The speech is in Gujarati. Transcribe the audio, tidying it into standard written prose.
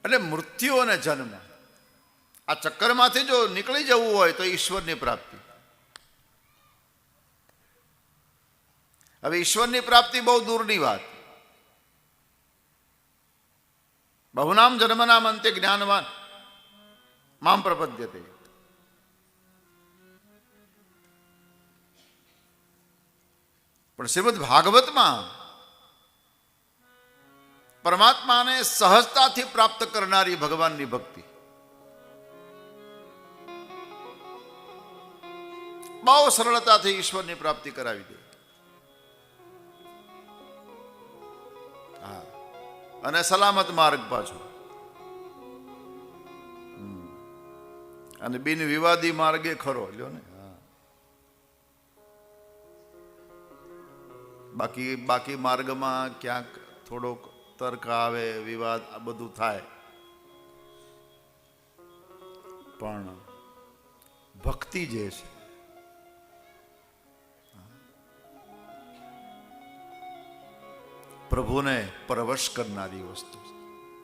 એટલે મૃત્યુ અને જન્મ આ ચક્કરમાંથી જો નીકળી જવું હોય તો ઈશ્વરની પ્રાપ્તિ. હવે ઈશ્વરની પ્રાપ્તિ બહુ દૂરની વાત. બહુનામ જન્મનામ અંતે જ્ઞાનવાન મામ પ્રપદ્યતે. પણ શ્રીમદ ભાગવતમાં પરમાત્માને સહજતાથી પ્રાપ્ત કરનારી ભગવાનની ભક્તિ બહુ સરળતાથી ઈશ્વરની પ્રાપ્તિ કરાવી દે. હા, અને સલામત માર્ગ પાછો, અને બિન વિવાદી માર્ગે ખરો લ્યો ને. બાકી માર્ગમાં ક્યાંક થોડોક તર્ક આવે, વિવાદ, આ બધું થાય, પણ ભક્તિ જે છે પ્રભુને પરવશ કરનારી વસ્તુ છે.